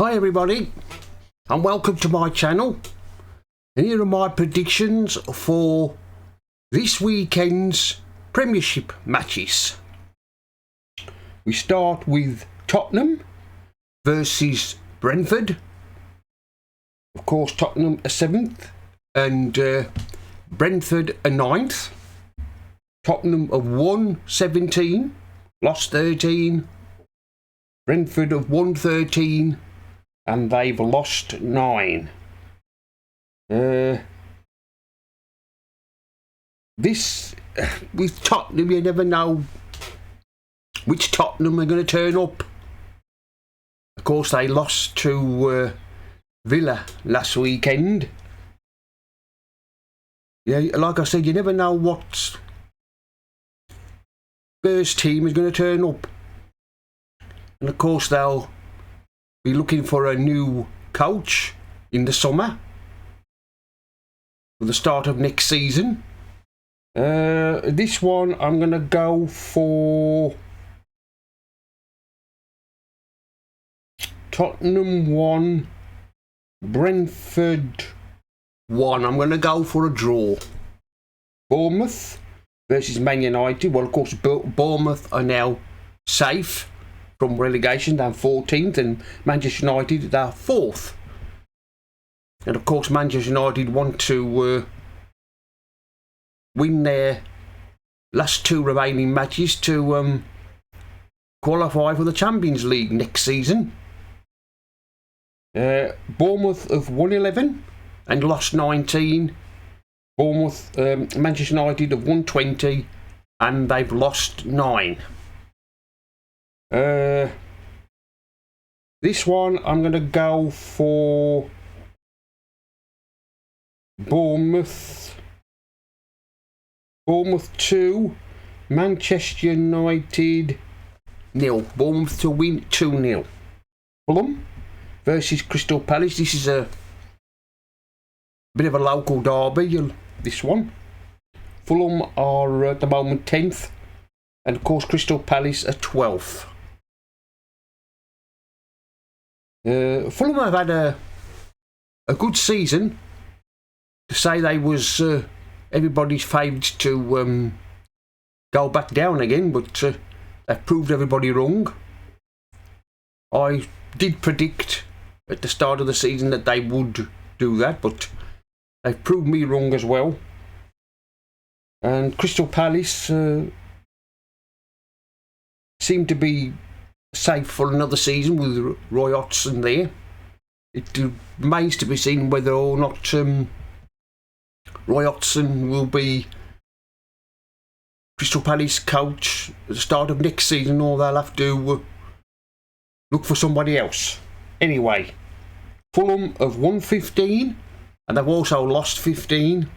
Hi everybody, and welcome to my channel. And here are my predictions for this weekend's Premiership matches. We start with Tottenham versus Brentford. Of course, Tottenham are 7th and Brentford are 9th. Tottenham have won 17, lost 13. Brentford have won 13 and they've lost 9. This, with Tottenham, you never know which Tottenham are going to turn up. Of course, they lost to Villa last weekend. Yeah, like I said, you never know what Spurs team is going to turn up. And of course, they'll be looking for a new coach in the summer for the start of next season. This one I'm going to go for Tottenham 1, Brentford 1. I'm going to go for a draw. Bournemouth versus Man United. Well, of course, Bournemouth are now safe from relegation, down 14th, and Manchester United, they're 4th. And of course, Manchester United want to win their last 2 remaining matches to qualify for the Champions League next season. Bournemouth have won 11 and lost 19. Manchester United have won 20 and they've lost 9. This one I'm going to go for Bournemouth 2, Manchester United 0. Bournemouth to win 2-0. Fulham versus Crystal Palace. This is a bit of a local derby, this one. Fulham are at the moment 10th, and of course Crystal Palace are 12th. Fulham have had a good season. To say they was everybody's favourites to go back down again, but they've proved everybody wrong. I did predict at the start of the season that they would do that, but they've proved me wrong as well. And Crystal Palace seem to be safe for another season with Roy Hodgson there. It remains to be seen whether or not Roy Hodgson will be Crystal Palace coach at the start of next season, or they'll have to look for somebody else. Anyway, Fulham have won 15 and they've also lost 15.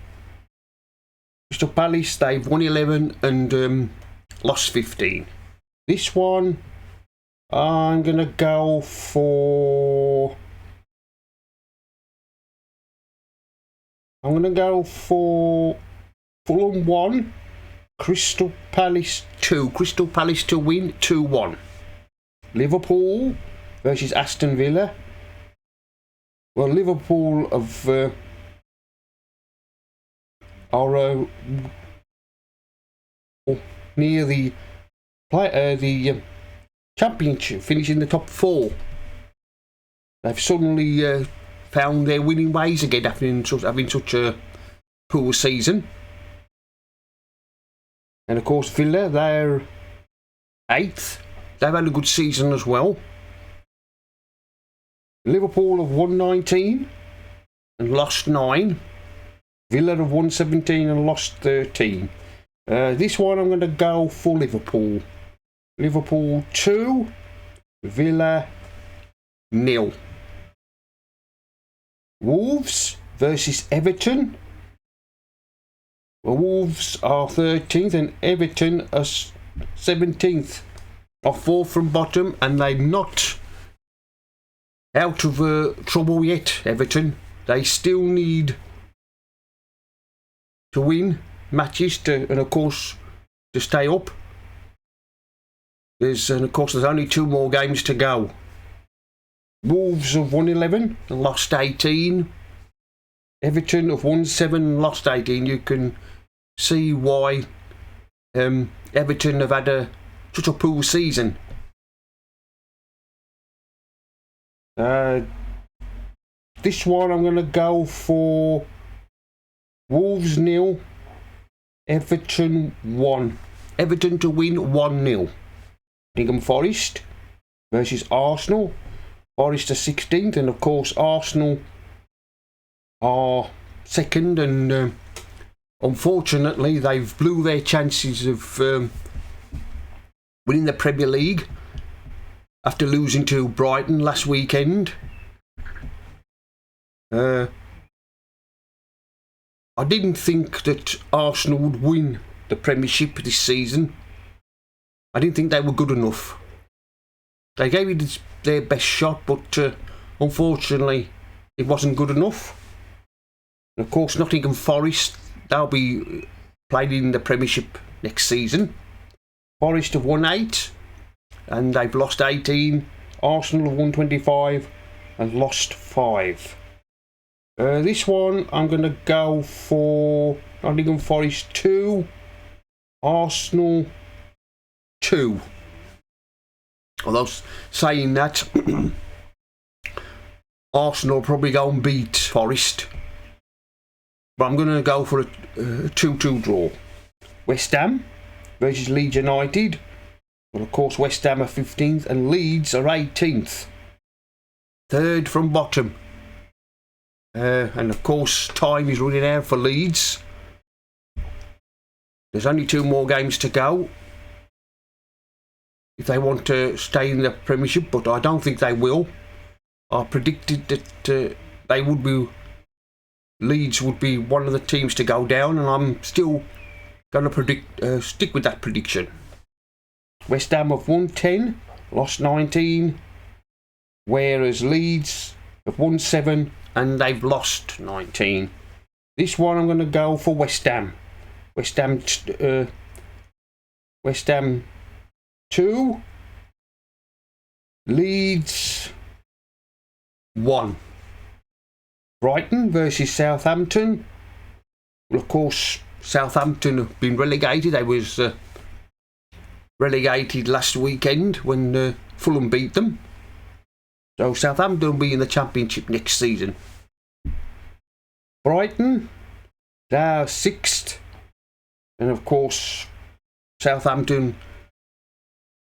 Crystal Palace, they've won 11 and lost 15. This one I'm going to go for Fulham 1, Crystal Palace 2. Crystal Palace to win 2-1. Liverpool versus Aston Villa. Well, Liverpool are near the Championship, finishing the top 4. They've suddenly found their winning ways again after having such a poor season. And of course Villa, they're 8th. They've had a good season as well. Liverpool have won 19 and lost 9. Villa have won 17 and lost 13. This one I'm going to go for Liverpool. Liverpool 2, Villa 0. Wolves versus Everton. Well, Wolves are 13th and Everton are 17th. Are 4 from bottom, and they're not out of trouble yet, Everton. They still need to win matches and of course to stay up. And of course there's only 2 more games to go. Wolves have won 11 and lost 18. Everton have won 7 and lost 18. You can see why Everton have had such a poor season. This one I'm going to go for Wolves 0, Everton 1. Everton to win 1-0. Nottingham Forest versus Arsenal. Forest are 16th, and of course Arsenal are second, and unfortunately they've blew their chances of winning the Premier League after losing to Brighton last weekend. I didn't think that Arsenal would win the Premiership this season. I didn't think they were good enough. They gave it their best shot, but unfortunately it wasn't good enough. And of course Nottingham Forest, they'll be playing in the Premiership next season. Forest have won 8 and they've lost 18. Arsenal have won 25 and lost 5. This one I'm going to go for Nottingham Forest 2, Arsenal 2. Although saying that, Arsenal will probably go and beat Forest. But I'm going to go for a 2-2 draw. West Ham versus Leeds United. Well, of course, West Ham are 15th and Leeds are 18th. Third from bottom. And of course, time is running out for Leeds. There's only 2 more games to go if they want to stay in the Premiership, but I don't think they will. I predicted that Leeds would be one of the teams to go down, and I'm still going to stick with that prediction. West Ham have won 10, lost 19, whereas Leeds have won 7 and they've lost 19. This one I'm going to go for West Ham. West Ham 2, Leeds 1. Brighton versus Southampton. Well, of course, Southampton have been relegated. They was relegated last weekend when Fulham beat them. So Southampton will be in the Championship next season. Brighton, they're 6th. And of course, Southampton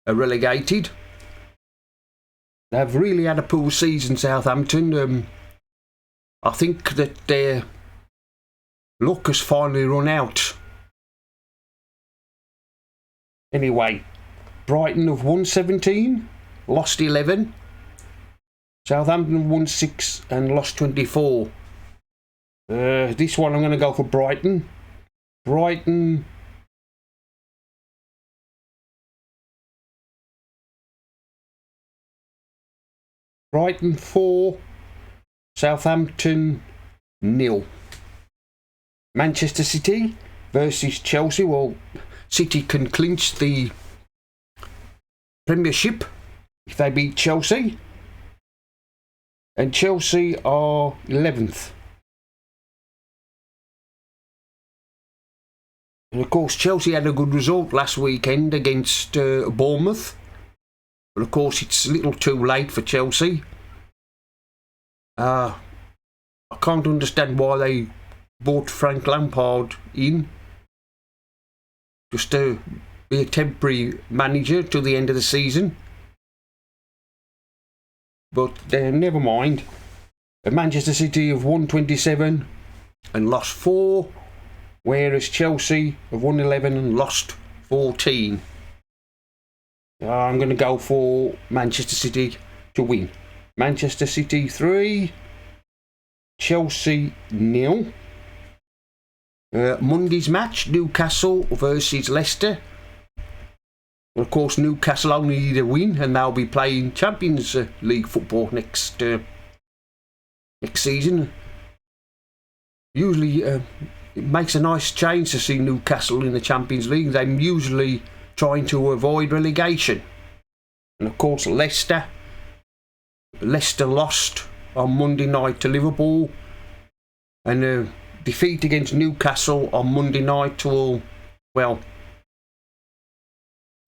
are relegated. They've really had a poor season, Southampton. I think that their luck has finally run out. Anyway, Brighton have won 17, lost 11. Southampton won 6 and lost 24. This one I'm going to go for Brighton. Brighton 4, Southampton 0. Manchester City versus Chelsea. Well, City can clinch the Premiership if they beat Chelsea. And Chelsea are 11th. And of course, Chelsea had a good result last weekend against Bournemouth. But of course, it's a little too late for Chelsea. I can't understand why they bought Frank Lampard in just to be a temporary manager till the end of the season. But never mind. Manchester City have won 27 and lost 4, whereas Chelsea have won 11 and lost 14. I'm going to go for Manchester City to win. Manchester City 3, Chelsea 0. Monday's match, Newcastle versus Leicester. Of course, Newcastle only need a win and they'll be playing Champions League football next season. Usually it makes a nice change to see Newcastle in the Champions League. They're usually trying to avoid relegation. And of course, Leicester, Leicester lost on Monday night to Liverpool, and a defeat against Newcastle on Monday night will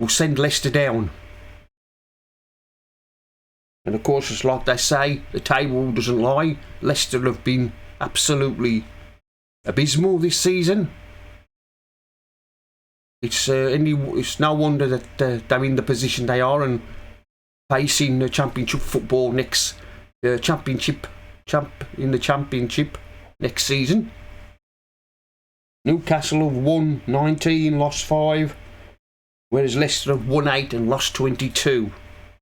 send Leicester down. And of course, it's like they say, the table doesn't lie. Leicester have been absolutely abysmal this season. It's no wonder that they're in the position they are and facing the Championship football in the Championship next season. Newcastle have won 19, lost 5, whereas Leicester have won 8 and lost 22.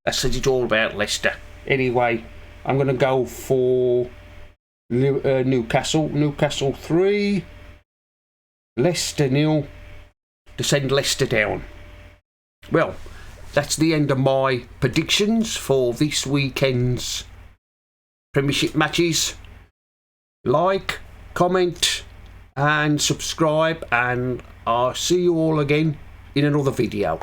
That says it all about Leicester. Anyway, I'm going to go for Newcastle. Newcastle 3, Leicester 0, to send Leicester down. Well, that's the end of my predictions for this weekend's Premiership matches. Like, comment and subscribe, and I'll see you all again in another video.